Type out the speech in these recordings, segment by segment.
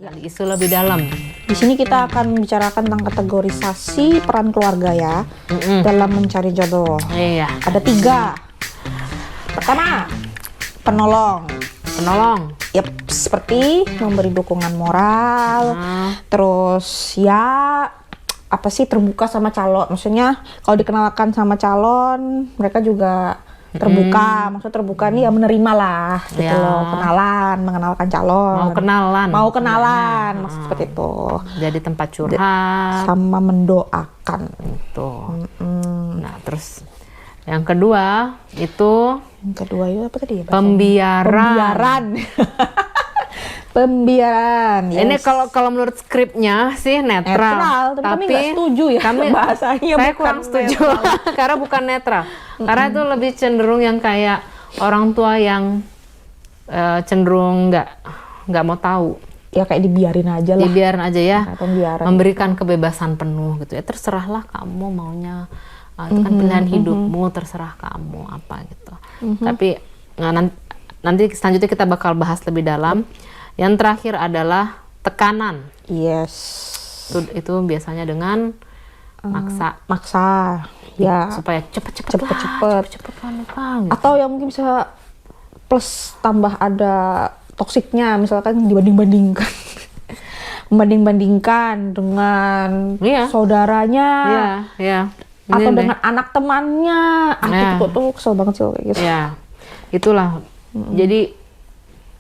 Di isu lebih dalam. Di sini kita akan membicarakan tentang kategorisasi peran keluarga ya dalam mencari jodoh. Iya. Ada 3. Pertama, penolong. Penolong. Yap, seperti memberi dukungan moral. Terus ya apa sih, terbuka sama calon. Maksudnya kalau dikenalkan sama calon, mereka juga terbuka. Maksud terbuka nih ya menerima lah gitu loh. Kenalan, mengenalkan calon. Mau kenalan, maksud seperti itu. Jadi tempat curhat. Sama mendoakan. Tuh. Nah, terus yang kedua itu itu apa tadi ya? Pembiaran. Pembiaran. Yes. Ini kalau menurut skripnya sih netral, tapi kami nggak setuju ya bahasanya. Saya kurang setuju karena bukan netral. Karena itu lebih cenderung yang kayak orang tua yang cenderung nggak mau tahu. Ya kayak dibiarin aja lah. Dibiarin aja ya. Pembiaran. Memberikan kebebasan penuh gitu ya. Terserahlah kamu maunya. Itu kan pilihan hidupmu, terserah kamu apa gitu. Tapi nanti selanjutnya kita bakal bahas lebih dalam. Yang terakhir adalah tekanan. Yes. Itu biasanya dengan maksa. Ya. Supaya cepet gitu. Atau yang mungkin bisa plus tambah ada toksiknya, misalkan dibanding-bandingkan. Membanding-bandingkan dengan saudaranya. Iya. Atau dengan anak temannya. Itu tuh kesel banget sih kayak gitu. Ya. Itulah. Jadi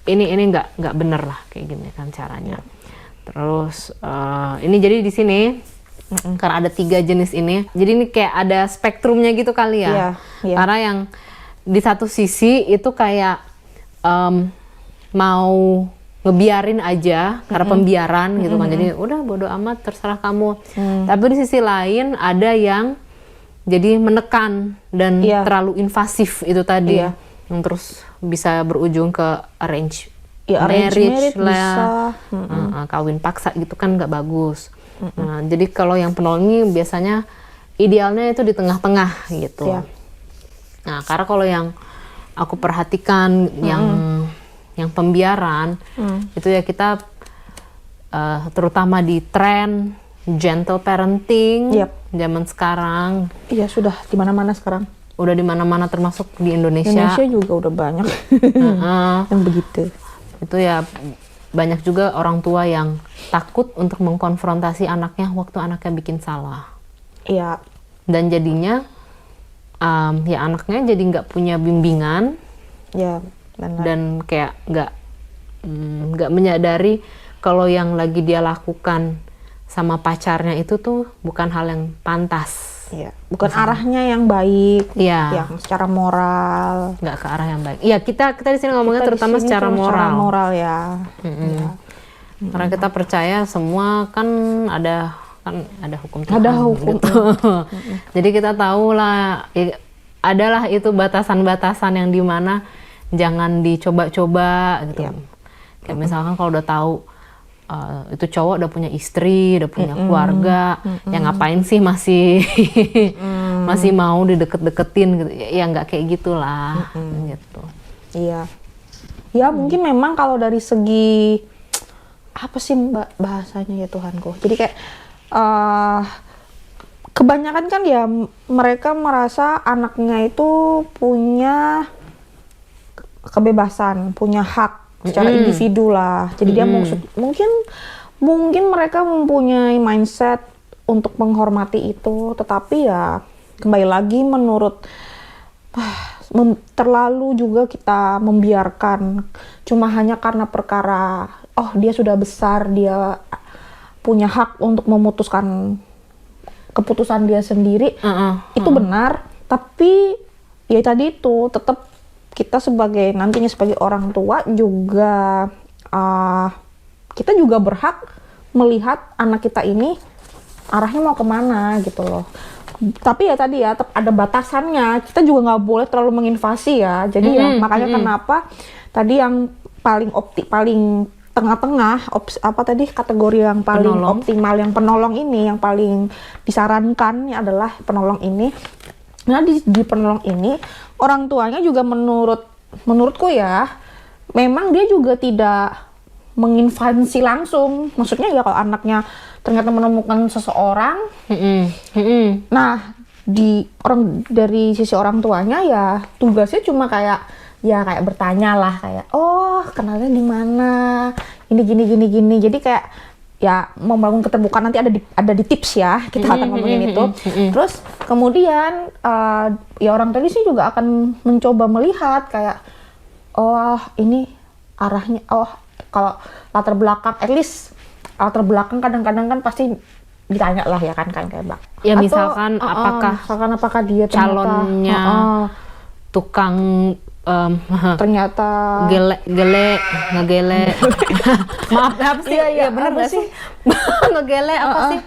ini nggak bener lah kayak gini kan caranya. Terus ini jadi di sini karena ada 3 jenis ini, jadi ini kayak ada spektrumnya gitu kali ya. Karena yang di satu sisi itu kayak mau ngebiarin aja karena pembiaran gitu kan, jadi udah bodo amat terserah kamu. Tapi di sisi lain ada yang jadi menekan dan terlalu invasif itu tadi, yang terus bisa berujung ke arrange marriage lah, kawin paksa gitu kan nggak bagus. Nah, jadi kalau yang penolong ini biasanya idealnya itu di tengah-tengah gitu. Nah, karena kalau yang aku perhatikan yang pembiaran itu ya kita terutama di tren gentle parenting zaman sekarang. Iya, sudah di mana-mana sekarang. Udah di mana-mana termasuk di Indonesia. Indonesia juga udah banyak yang begitu. Itu ya banyak juga orang tua yang takut untuk mengkonfrontasi anaknya waktu anaknya bikin salah. Iya. Dan jadinya ya anaknya jadi nggak punya bimbingan. Ya. Benar. Dan kayak nggak menyadari kalau yang lagi dia lakukan sama pacarnya itu tuh bukan hal yang pantas. Iya, bukan arahnya yang baik, yang secara moral. Nggak ke arah yang baik. Iya, kita di sini ngomongnya terutama secara moral. Secara moral ya. Karena kita percaya semua kan ada hukum Tuhan. Ada hukum. Gitu. Jadi kita tahu lah, adalah itu batasan-batasan yang dimana jangan dicoba-coba gitu. Kayak misalkan kalau udah tahu itu cowok udah punya istri, udah punya keluarga, yang ngapain sih masih masih mau dideket-deketin gitu. Ya nggak kayak gitulah gitu. Iya. Ya mungkin memang kalau dari segi apa sih Mbak bahasanya ya Tuhanku. Jadi kayak kebanyakan kan ya mereka merasa anaknya itu punya kebebasan, punya hak secara individu lah. Jadi dia mungkin mereka mempunyai mindset untuk menghormati itu, tetapi ya kembali lagi menurut terlalu juga kita membiarkan cuma hanya karena perkara dia sudah besar, dia punya hak untuk memutuskan keputusan dia sendiri. Itu benar, tapi ya tadi itu tetap kita nantinya sebagai orang tua juga kita juga berhak melihat anak kita ini arahnya mau kemana gitu loh. Tapi ya tadi ya tetap ada batasannya. Kita juga nggak boleh terlalu menginvasi ya. Jadi ya makanya kenapa tadi yang paling tengah-tengah apa tadi kategori yang paling optimal, yang penolong ini yang paling disarankan adalah penolong ini. Nah di penolong ini orang tuanya juga menurutku ya memang dia juga tidak menginvasi langsung. Maksudnya ya kalau anaknya ternyata menemukan seseorang, nah dari sisi orang tuanya ya tugasnya cuma kayak bertanya lah, kayak oh kenalnya di mana, ini gini. Jadi kayak ya membangun keterbukaan, nanti ada di tips ya, kita akan ngomongin itu. Terus kemudian ya orang tadi sih juga akan mencoba melihat kayak oh ini arahnya, oh kalau latar belakang, at least latar belakang kadang-kadang kan pasti ditanya lah ya kan kayak Bang. Ya misalkan apakah dia calonnya tukang ternyata ngegele maaf apa sih? Iya benar nggak sih? Ngegele apa sih?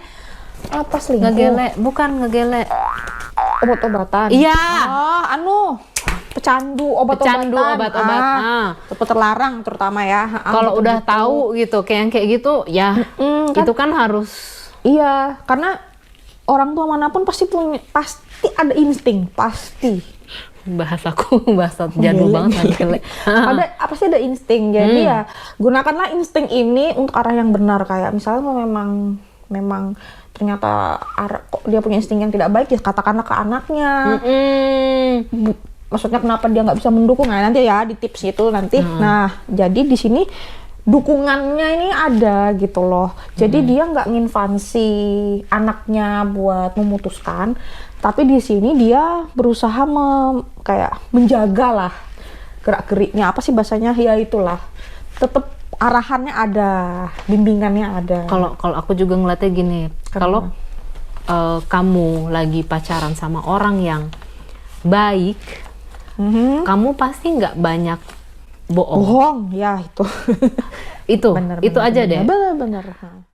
Apa selingkuh? Ngegele, bukan ngegele. Obat-obatan. Iya. Pecandu obat-obatan. Obat terlarang terutama ya. Kalau udah tahu gitu, kayak gitu ya, itu kan harus. Iya, karena orang tua manapun pasti ada insting, pasti. Bahasa jadul banget ngegele. Pasti ada insting. Jadi ya gunakanlah insting ini untuk arah yang benar, kayak misalnya memang ternyata kok dia punya insting yang tidak baik, ya katakanlah ke anaknya. Maksudnya kenapa dia nggak bisa mendukung, nah nanti ya di tips itu nanti. Nah jadi di sini dukungannya ini ada gitu loh. Jadi dia nggak nginvasi anaknya buat memutuskan, tapi di sini dia berusaha kayak menjaga lah gerak-geriknya, apa sih bahasanya, ya itulah, tetap arahannya ada, bimbingannya ada. Kalau aku juga ngeliatnya gini, kalau kamu lagi pacaran sama orang yang baik, kamu pasti nggak banyak bohong ya itu. Itu aja deh. Benar.